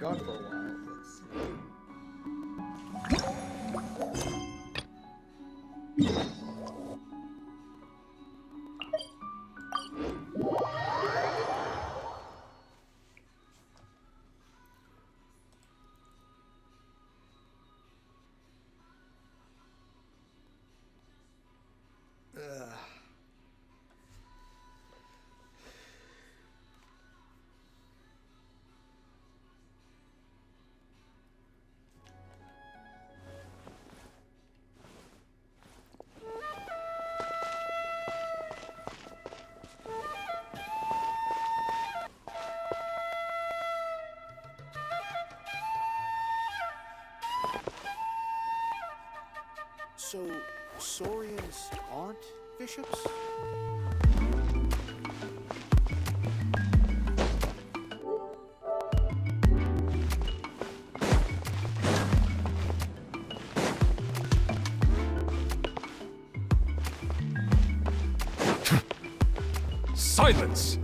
gone for a while. Let's see. So, Saurians aren't bishops? Silence!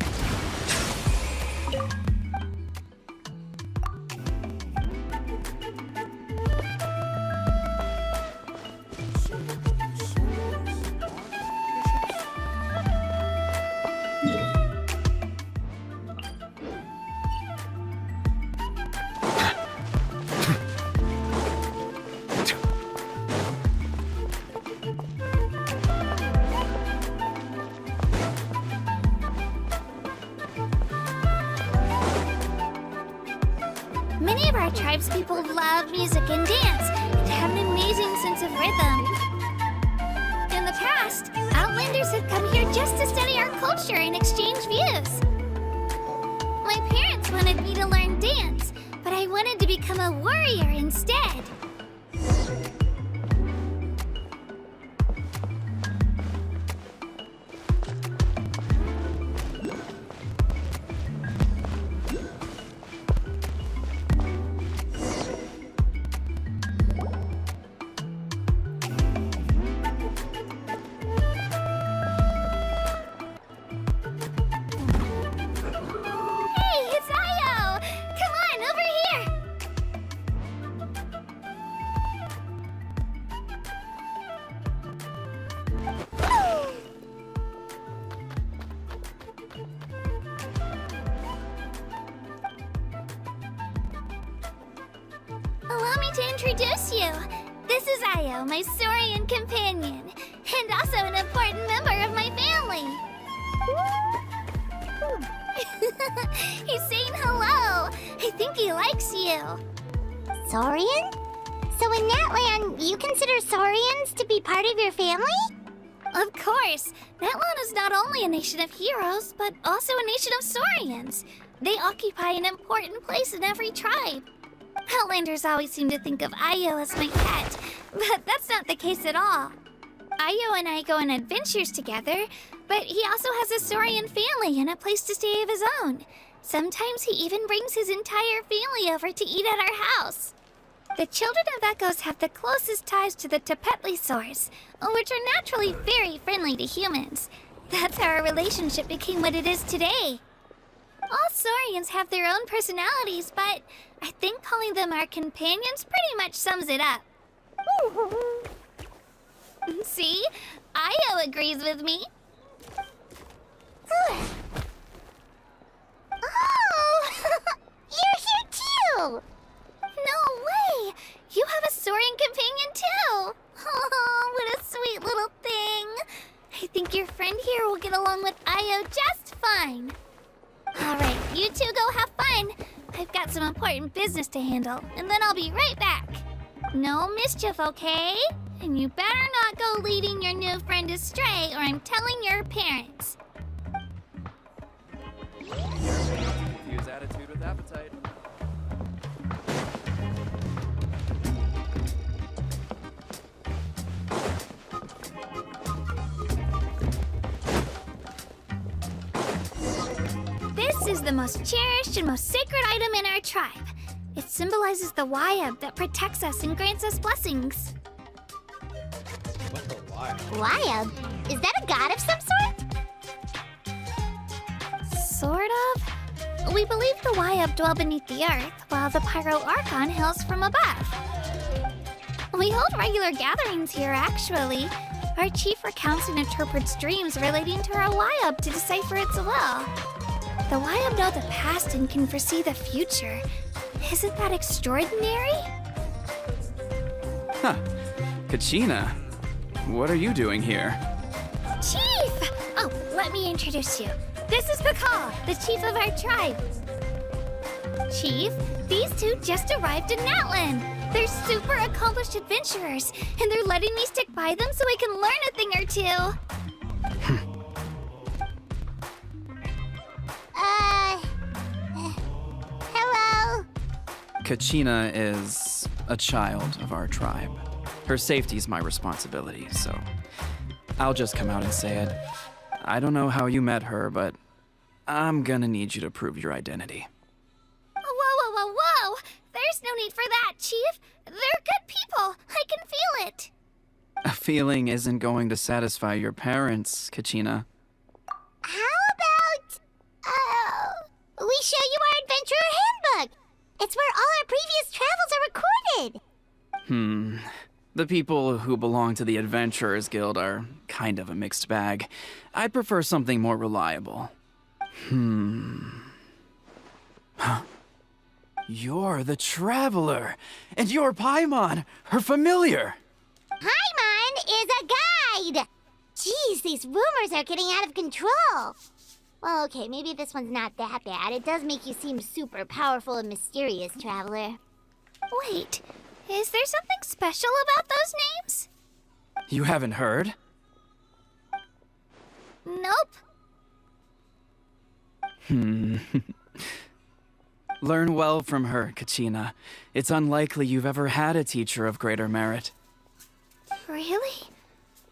Many of our tribespeople love music and dance and have an amazing sense of rhythm. In the past, Outlanders have come here just to study our culture and exchange views. My parents wanted me to learn dance, but I wanted to become a warrior instead. Allow me to introduce you. This is Io, my Saurian companion, and also an important member of my family. He's saying hello. I think he likes you. Saurian? So in that land, you consider Saurians to be part of your family? Of course. Natlan is not only a nation of heroes, but also a nation of Saurians. They occupy an important place in every tribe. Outlanders always seem to think of Io as my pet, but that's not the case at all. Io and I go on adventures together, but he also has a Saurian family and a place to stay of his own. Sometimes he even brings his entire family over to eat at our house. The children of Echoes have the closest ties to the Tepetlisaurs, which are naturally very friendly to humans. That's how our relationship became what it is today. All Saurians have their own personalities, but I think calling them our companions pretty much sums it up. See? Io agrees with me. Oh! You're here too! No way! You have a Saurian companion too! Oh, what a sweet little thing! I think your friend here will get along with Io just fine. Alright, you two go have fun. I've got some important business to handle, and then I'll be right back. No mischief, okay? And you better not go leading your new friend astray, or I'm telling your parents. Confuse attitude with appetite. This is the most cherished and most sacred item in our tribe. It symbolizes the Wayab that protects us and grants us blessings. What's a wire? Wild? Is that a god of some sort? Sort of. We believe the Wyab dwell beneath the earth, while the Pyro Archon hails from above. We hold regular gatherings here, actually. Our chief recounts and interprets dreams relating to our Wyab to decipher its will. The Wyab know the past and can foresee the future. Isn't that extraordinary? Huh. Kachina, what are you doing here? Chief! Oh, let me introduce you. This is Pakal, the chief of our tribe. Chief, these two just arrived in Natlan. They're super accomplished adventurers, and they're letting me stick by them so I can learn a thing or two. Hello? Kachina is a child of our tribe. Her safety's my responsibility, so I'll just come out and say it. I don't know how you met her, but I'm gonna need you to prove your identity. Whoa! There's no need for that, Chief. They're good people. I can feel it. A feeling isn't going to satisfy your parents, Kachina. How about, we show you our adventurer handbook? It's where all our previous travels are recorded. The people who belong to the Adventurers Guild are kind of a mixed bag. I'd prefer something more reliable. You're the Traveler, and you're Paimon, her familiar. Paimon is a guide! Jeez, these rumors are getting out of control. Well, okay, maybe this one's not that bad. It does make you seem super powerful and mysterious, Traveler. Wait, is there something special about those names? You haven't heard? Nope. Learn well from her, Kachina. It's unlikely you've ever had a teacher of greater merit. Really?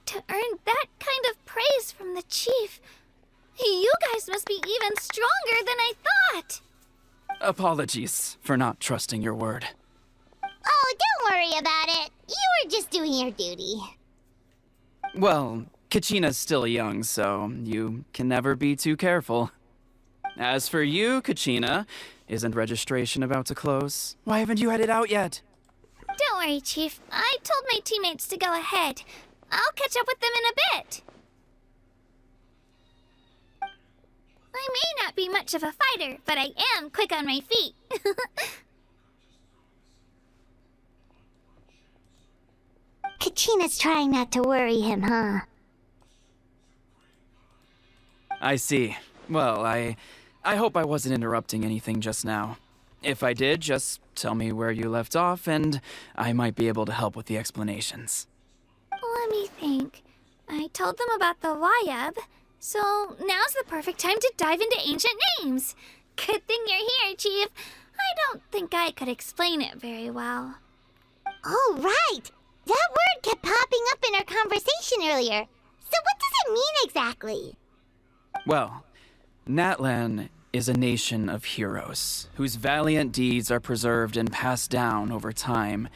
To earn that kind of praise from the chief, you guys must be even stronger than I thought. Apologies for not trusting your word. Oh, don't worry about it. You were just doing your duty. Well, Kachina's still young, so you can never be too careful. As for you, Kachina, isn't registration about to close? Why haven't you headed out yet? Don't worry, Chief. I told my teammates to go ahead. I'll catch up with them in a bit. I may not be much of a fighter, but I am quick on my feet. Kachina's trying not to worry him, huh? I see. Well, I hope I wasn't interrupting anything just now. If I did, just tell me where you left off, and I might be able to help with the explanations. Let me think. I told them about the Wyab, so now's the perfect time to dive into ancient names. Good thing you're here, Chief. I don't think I could explain it very well. Oh, right! That word kept popping up in our conversation earlier. So what does it mean exactly? Well, Natlan is a nation of heroes whose valiant deeds are preserved and passed down over time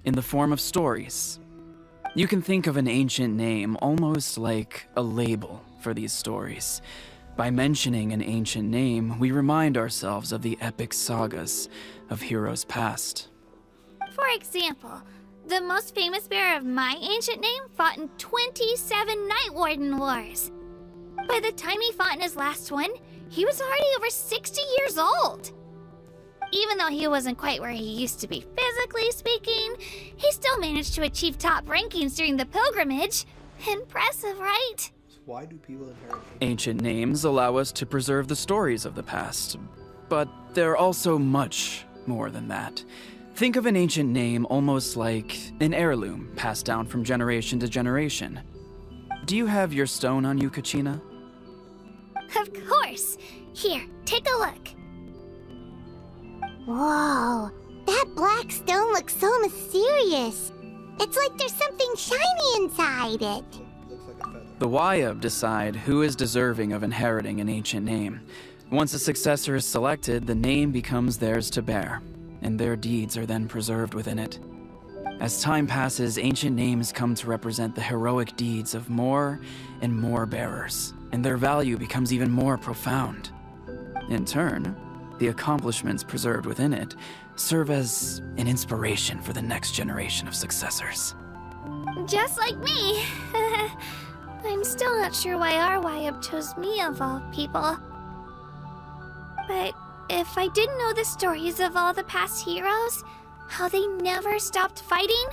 in the form of stories. You can think of an ancient name almost like a label for these stories. By mentioning an ancient name, we remind ourselves of the epic sagas of heroes past. For example, the most famous bearer of my ancient name fought in 27 Night Warden Wars. By the time he fought in his last one, he was already over 60 years old. Even though he wasn't quite where he used to be physically speaking, he still managed to achieve top rankings during the pilgrimage. Impressive, right? So why do people inherit Ancient names allow us to preserve the stories of the past, but they're also much more than that. Think of an ancient name almost like an heirloom passed down from generation to generation. Do you have your stone on you, Kachina? Of course. Here, take a look. Whoa, that black stone looks so mysterious. It's like there's something shiny inside it. looks like a feather? The Wyab decide who is deserving of inheriting an ancient name. Once a successor is selected, the name becomes theirs to bear, and their deeds are then preserved within it. As time passes, ancient names come to represent the heroic deeds of more and more bearers, and their value becomes even more profound. In turn, the accomplishments preserved within it serve as an inspiration for the next generation of successors. Just like me. I'm still not sure why our YUB chose me of all people. But if I didn't know the stories of all the past heroes, how they never stopped fighting,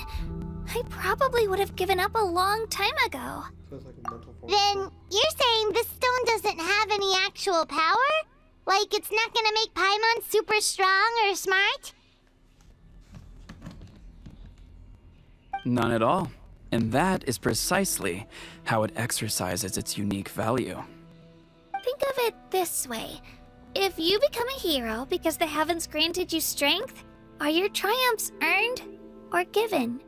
I probably would have given up a long time ago. So it's like a mental form. Then you're saying this stone doesn't have any actual power? Like it's not gonna make Paimon super strong or smart? None at all. And that is precisely how it exercises its unique value. Think of it this way. If you become a hero because the heavens granted you strength, are your triumphs earned or given?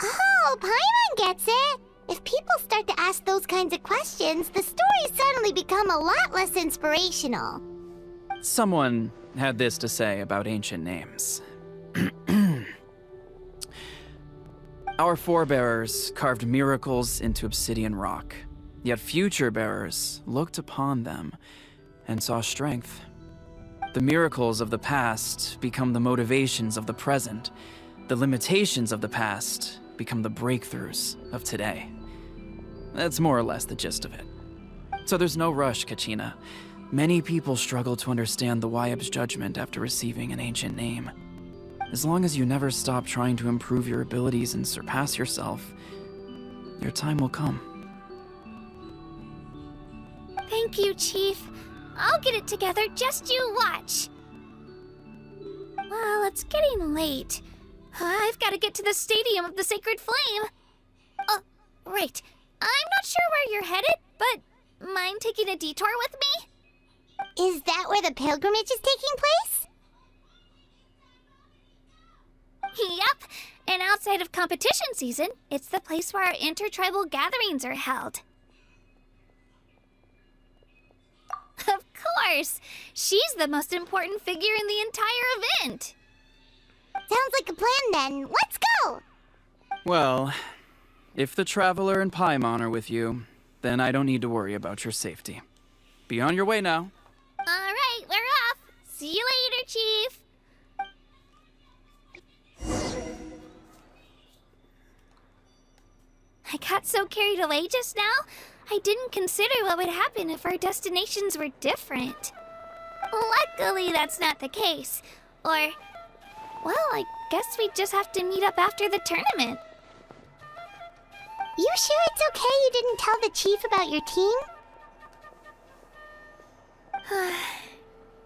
Oh, Paimon gets it! If people start to ask those kinds of questions, the stories suddenly become a lot less inspirational. Someone had this to say about ancient names. Our forebears carved miracles into obsidian rock, yet future bearers looked upon them and saw strength. The miracles of the past become the motivations of the present. The limitations of the past become the breakthroughs of today. That's more or less the gist of it. So there's no rush, Kachina. Many people struggle to understand the YUB's judgment after receiving an ancient name. As long as you never stop trying to improve your abilities and surpass yourself, your time will come. Thank you, Chief. I'll get it together, just you watch. Well, it's getting late. I've got to get to the Stadium of the Sacred Flame. Right. I'm not sure where you're headed, but mind taking a detour with me? Is that where the pilgrimage is taking place? Yep. And outside of competition season, it's the place where our intertribal gatherings are held. Of course! She's the most important figure in the entire event! Sounds like a plan then. Let's go! Well, if the Traveler and Paimon are with you, then I don't need to worry about your safety. Be on your way now. Alright, we're off! See you later, Chief! I got so carried away just now, I didn't consider what would happen if our destinations were different. Luckily, that's not the case. Or, well, I guess we just have to meet up after the tournament. You sure it's okay you didn't tell the chief about your team?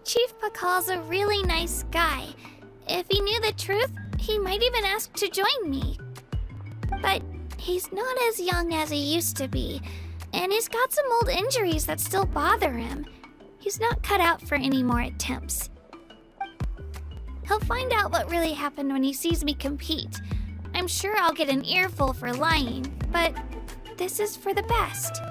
Chief Pakal's a really nice guy. If he knew the truth, he might even ask to join me. But he's not as young as he used to be, and he's got some old injuries that still bother him. He's not cut out for any more attempts. He'll find out what really happened when he sees me compete. I'm sure I'll get an earful for lying, but this is for the best.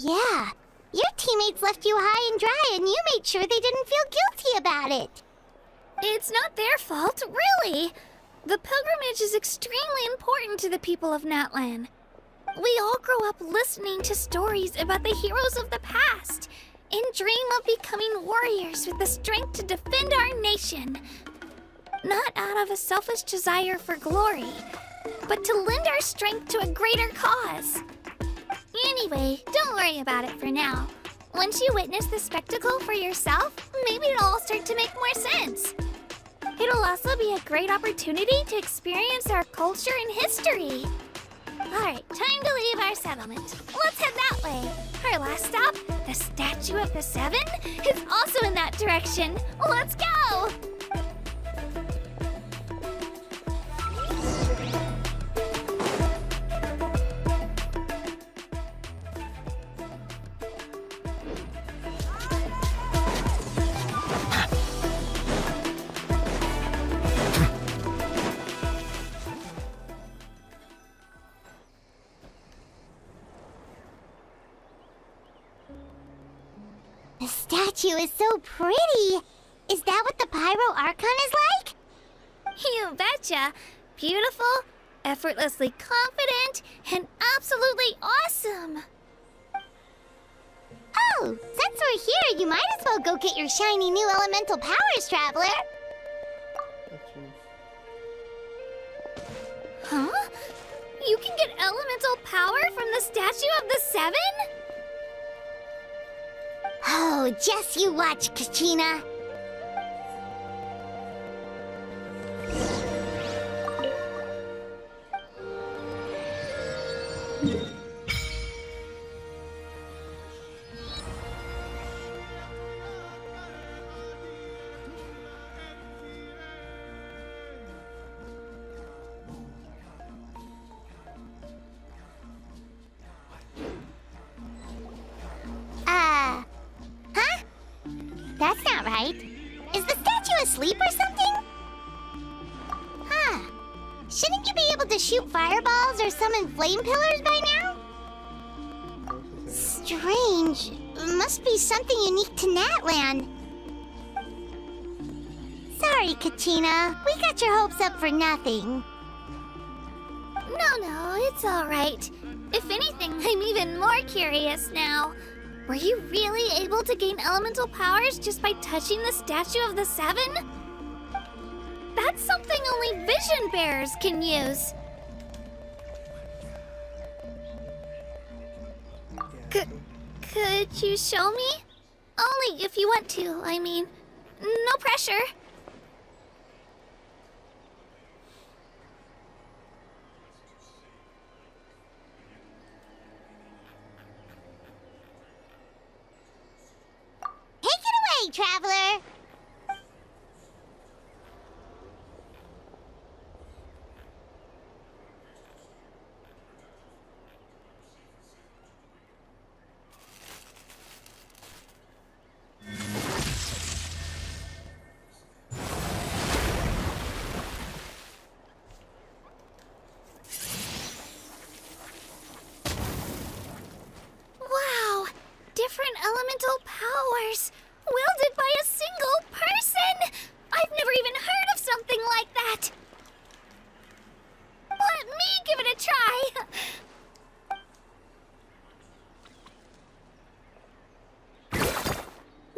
Yeah, your teammates left you high and dry and you made sure they didn't feel guilty about it. It's not their fault, really. The pilgrimage is extremely important to the people of Natlan. We all grow up listening to stories about the heroes of the past and dream of becoming warriors with the strength to defend our nation. Not out of a selfish desire for glory, but to lend our strength to a greater cause. Anyway, don't worry about it for now. Once you witness the spectacle for yourself, maybe it'll all start to make more sense. It'll also be a great opportunity to experience our culture and history. Alright, time to leave our settlement. Let's head that way. Our last stop, the Statue of the Seven, is also in that direction. Let's go! The statue is so pretty. Is that what the Pyro Archon is like? You betcha. Beautiful, effortlessly confident, and absolutely awesome. Oh, since we're here, you might as well go get your shiny new elemental powers, Traveler. Huh? You can get elemental power from the Statue of the Seven? Oh, just you watch, Kachina. Huh? That's not right. Is the statue asleep or something? Huh. Shouldn't you be able to shoot fireballs or summon flame pillars by now? Strange. Must be something unique to Natlan. Sorry, Kachina. We got your hopes up for nothing. No, it's all right. If anything, I'm even more curious now. Were you really able to gain elemental powers just by touching the Statue of the Seven? That's something only vision bearers can use. Could you show me? Only if you want to, I mean. No pressure. Take it away, Traveler! Wow! Different elemental powers! Wielded by a single person! I've never even heard of something like that! Let me give it a try!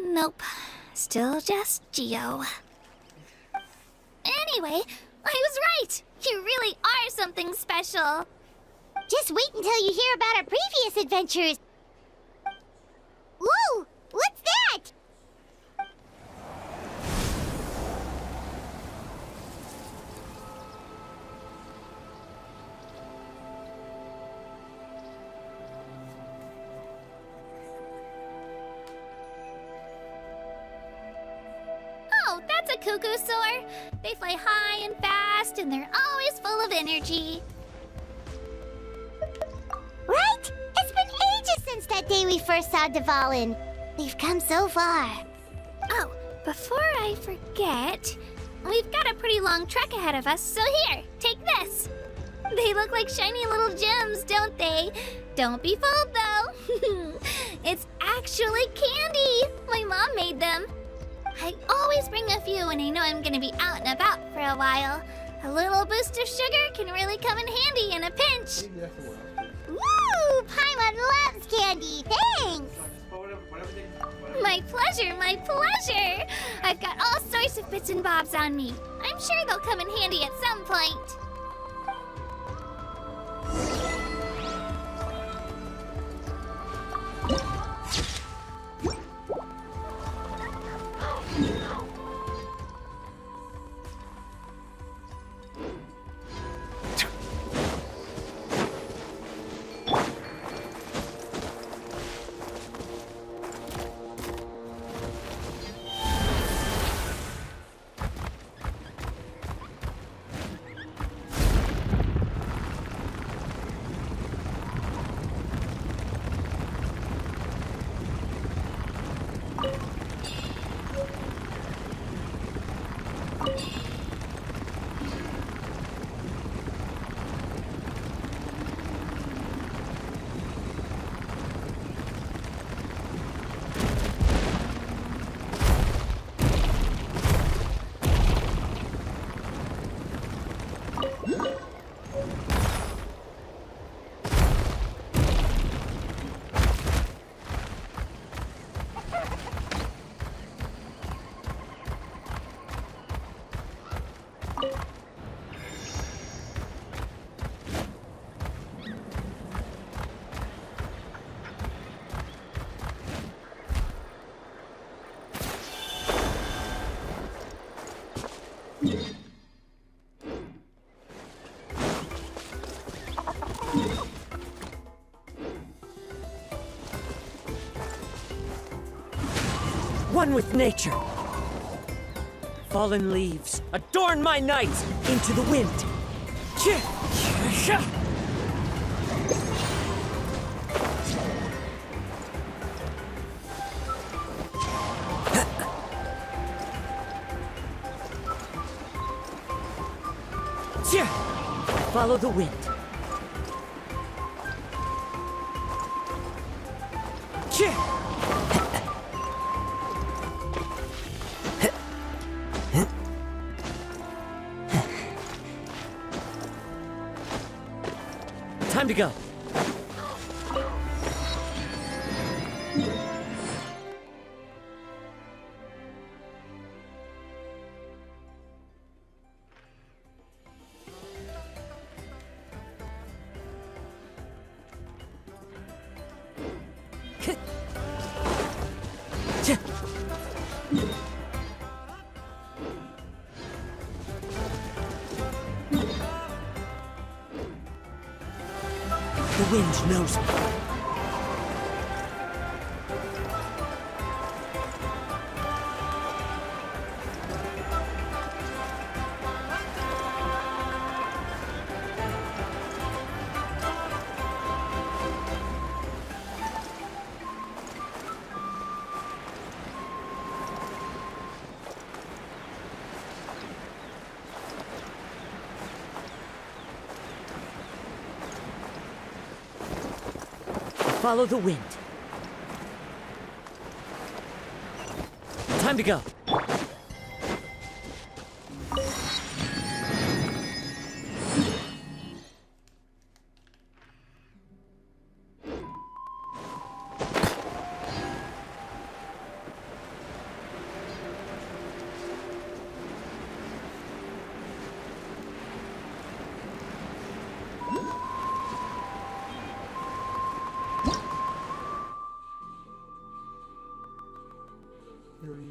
Nope. Still just Geo. Anyway, I was right! You really are something special! Just wait until you hear about our previous adventures. Whoa! What's that? Oh, that's a cuckoo soar. They fly high and fast, and they're always full of energy. Right? It's been ages since that day we first saw Dvalin. We've come so far. Oh, before I forget, we've got a pretty long trek ahead of us, so here, take this. They look like shiny little gems, don't they? Don't be fooled, though. It's actually candy! My mom made them. I always bring a few when I know I'm gonna be out and about for a while. A little boost of sugar can really come in handy in a pinch. Woo! Paimon loves candy. Thanks. My pleasure, my pleasure! I've got all sorts of bits and bobs on me. I'm sure they'll come in handy at some point. One with nature. Fallen leaves adorn my night into the wind. Follow the wind. Time to go. The wind knows me. Follow the wind. Time to go. Very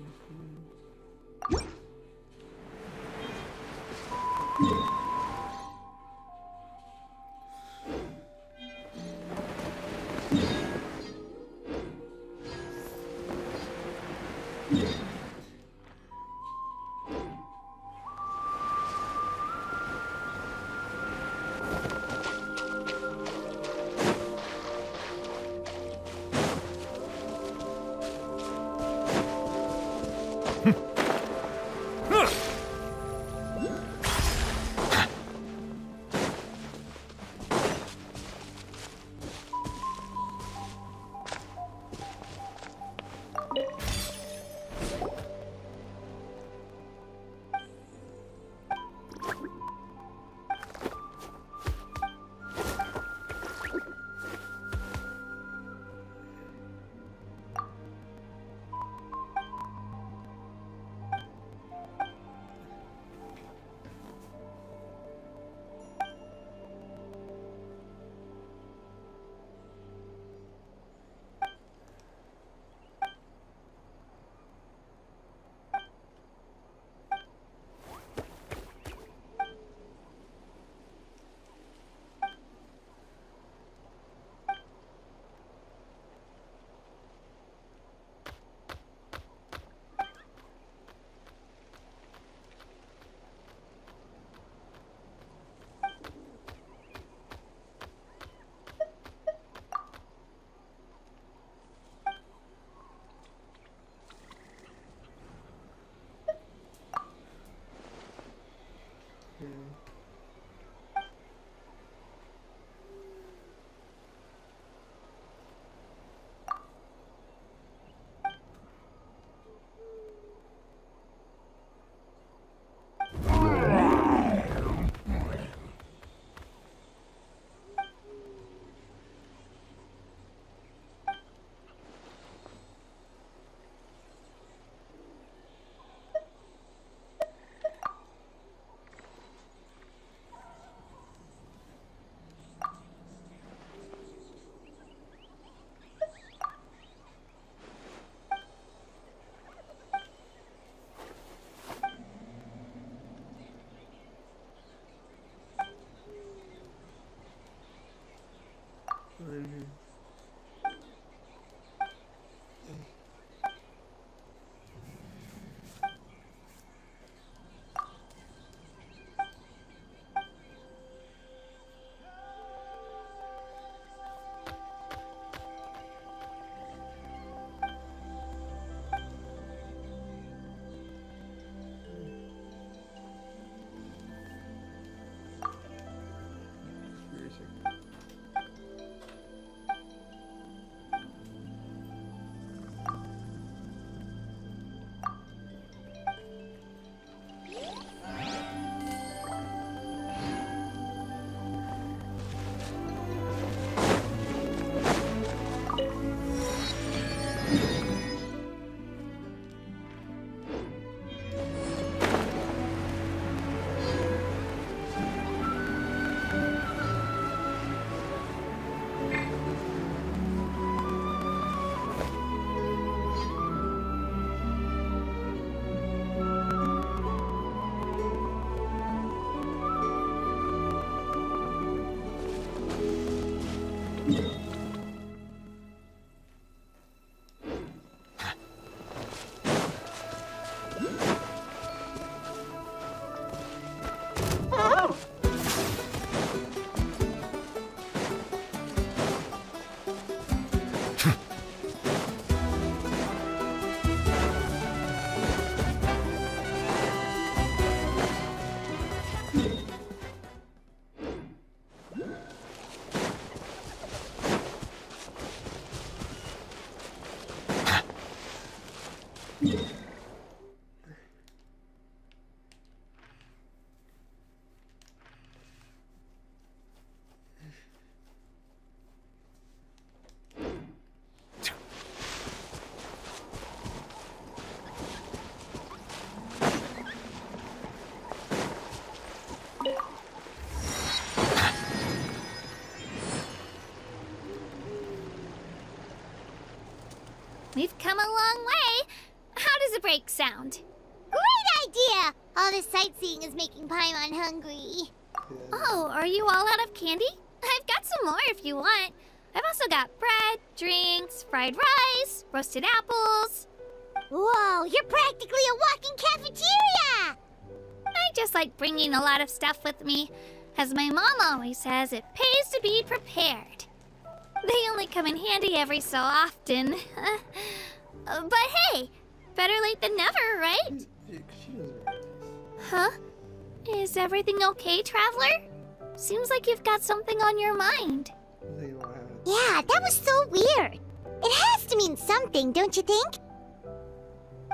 We've come a long way. How does a break sound? Great idea! All this sightseeing is making Paimon hungry. Oh, are you all out of candy? I've got some more if you want. I've also got bread, drinks, fried rice, roasted apples. Whoa, you're practically a walking cafeteria! I just like bringing a lot of stuff with me. As my mom always says, it pays to be prepared. They only come in handy every so often. But hey, better late than never, right? She doesn't realize. Huh? Is everything okay, Traveler? Seems like you've got something on your mind. They don't have it. Yeah, that was so weird. It has to mean something, don't you think?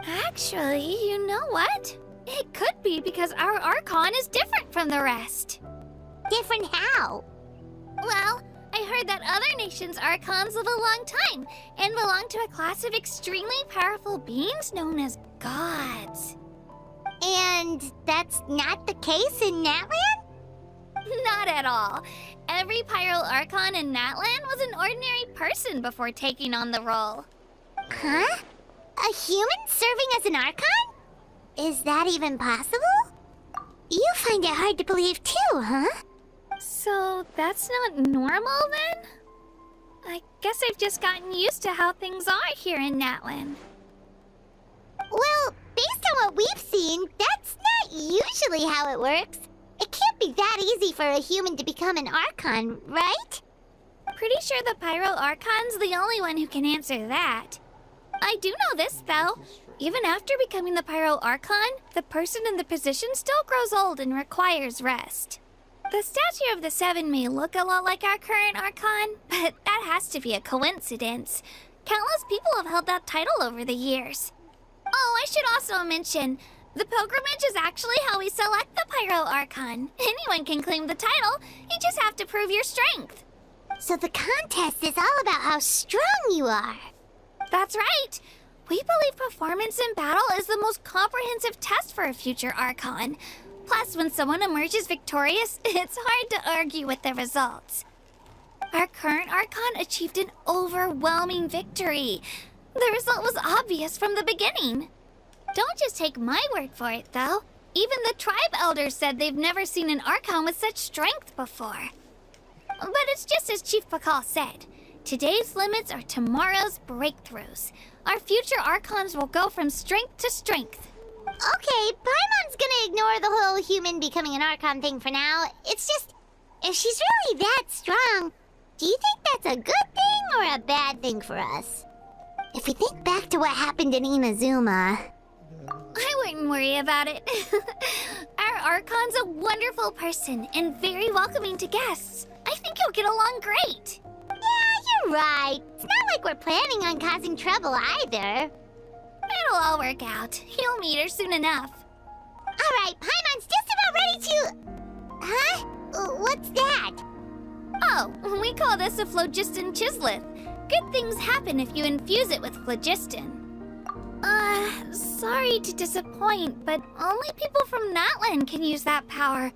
Actually, you know what? It could be because our Archon is different from the rest. Different how? Well, I heard that other nations' Archons live a long time and belong to a class of extremely powerful beings known as gods. And that's not the case in Natland? Not at all. Every Pyro Archon in Natland was an ordinary person before taking on the role. Huh? A human serving as an Archon? Is that even possible? You find it hard to believe too, huh? So that's not normal then? I guess I've just gotten used to how things are here in Natland. Well, based on what we've seen, that's not usually how it works. It can't be that easy for a human to become an Archon, right? Pretty sure the Pyro Archon's the only one who can answer that. I do know this, though. Even after becoming the Pyro Archon, the person in the position still grows old and requires rest. The statue of the Seven may look a lot like our current Archon, but that has to be a coincidence. Countless people have held that title over the years. Oh, I should also mention, the pilgrimage is actually how we select the Pyro Archon. Anyone can claim the title, you just have to prove your strength. So the contest is all about how strong you are. That's right. We believe performance in battle is the most comprehensive test for a future Archon. Plus, when someone emerges victorious, it's hard to argue with the results. Our current Archon achieved an overwhelming victory. The result was obvious from the beginning. Don't just take my word for it, though. Even the tribe elders said they've never seen an Archon with such strength before. But it's just as Chief Pakal said. Today's limits are tomorrow's breakthroughs. Our future Archons will go from strength to strength. Okay, Paimon's gonna ignore the whole human becoming an Archon thing for now. It's just, if she's really that strong, do you think that's a good thing or a bad thing for us? If we think back to what happened in Inazuma... I wouldn't worry about it. Our Archon's a wonderful person and very welcoming to guests. I think he'll get along great. Yeah, you're right. It's not like we're planning on causing trouble either. It'll all work out. He'll meet her soon enough. Alright, Paimon's just about ready to... Huh? What's that? Oh, we call this a phlogiston chisleth. Good things happen if you infuse it with phlogiston. Sorry to disappoint, but only people from Natlan can use that power.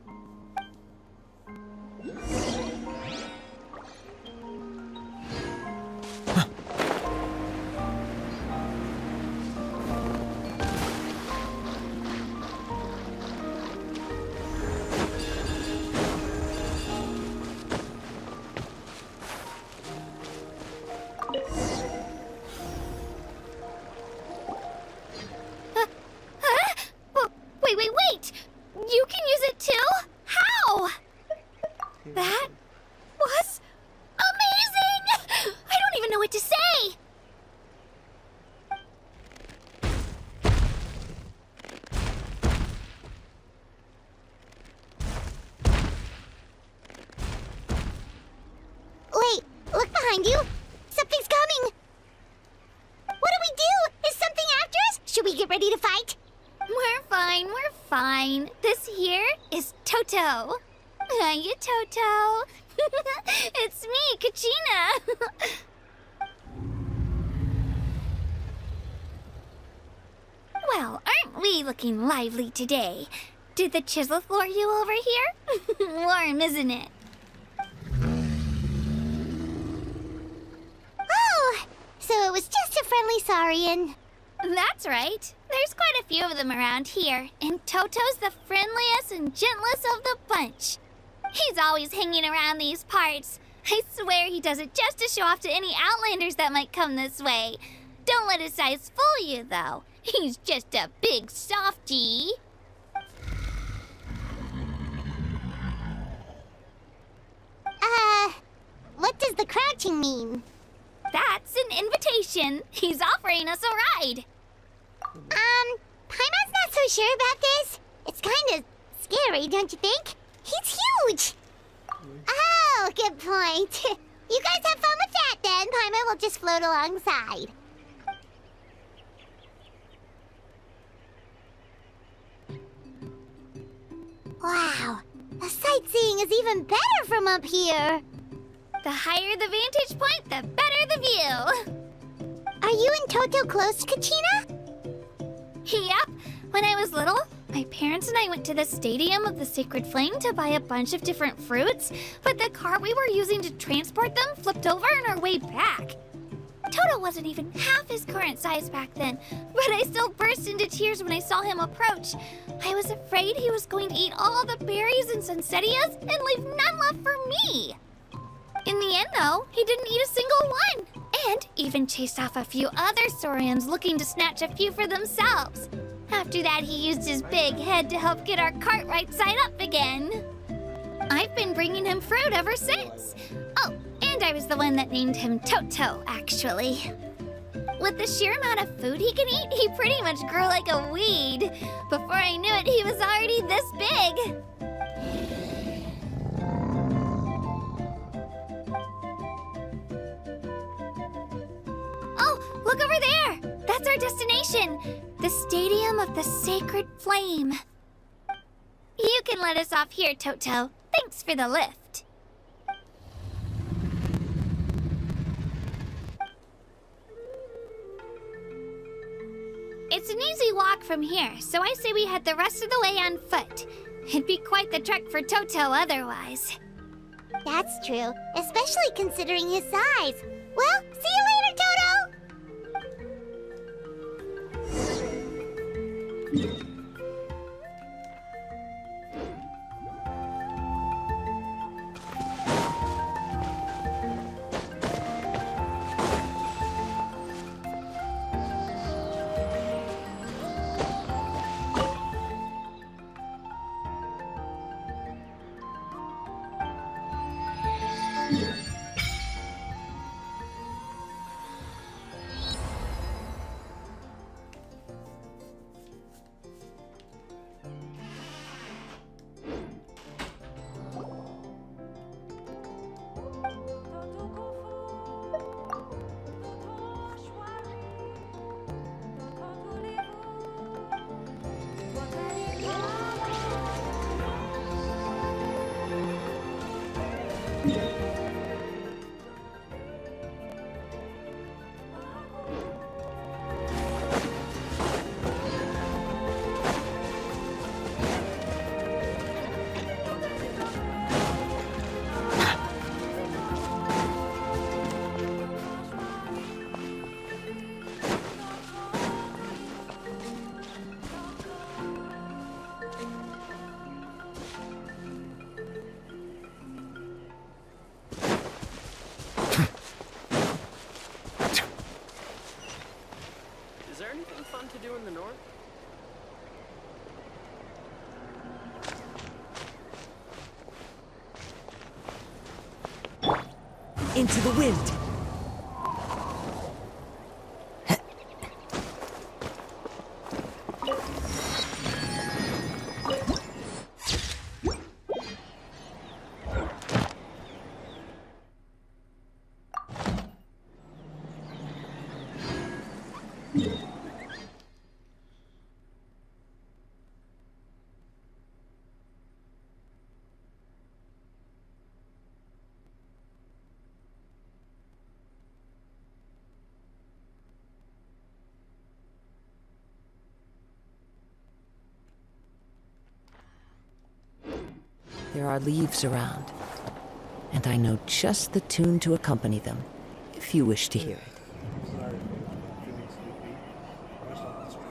Wait! You can use it too? How? That was amazing! I don't even know what to say! Wait, look behind you. Something's coming. What do we do? Is something after us? Should we get ready to fight? We're fine. This here is Toto. Hiya, Toto. It's me, Kachina. Well, aren't we looking lively today? Did the Chisleth lure you over here? Warm, isn't it? Oh, so it was just a friendly Saurian. That's right. There's quite a few of them around here, and Toto's the friendliest and gentlest of the bunch. He's always hanging around these parts. I swear he does it just to show off to any Outlanders that might come this way. Don't let his size fool you, though. He's just a big softie. What does the crouching mean? That's an invitation. He's offering us a ride. Paimon's not so sure about this. It's kind of scary, don't you think? He's huge. Oh, good point. You guys have fun with that then. Paimon will just float alongside. Wow, the sightseeing is even better from up here. The higher the vantage point, the better the view. Are you and Toto close, Kachina? Yep. When I was little, my parents and I went to the Stadium of the Sacred Flame to buy a bunch of different fruits, but the car we were using to transport them flipped over on our way back. Toto wasn't even half his current size back then, but I still burst into tears when I saw him approach. I was afraid he was going to eat all the berries and sunsettias and leave none left for me. In the end, though, he didn't eat a single one, and even chased off a few other Saurians looking to snatch a few for themselves. After that, he used his big head to help get our cart right side up again. I've been bringing him fruit ever since. Oh, and I was the one that named him Toto, actually. With the sheer amount of food he can eat, he pretty much grew like a weed. Before I knew it, he was already this big. Oh, look over there! That's our destination! The Stadium of the Sacred Flame. You can let us off here, Toto. Thanks for the lift. It's an easy walk from here, so I say we head the rest of the way on foot. It'd be quite the trek for Toto otherwise. That's true, especially considering his size. Well, see you later, Toto! in the north? Into the wind. There are leaves around, and I know just the tune to accompany them, if you wish to hear it.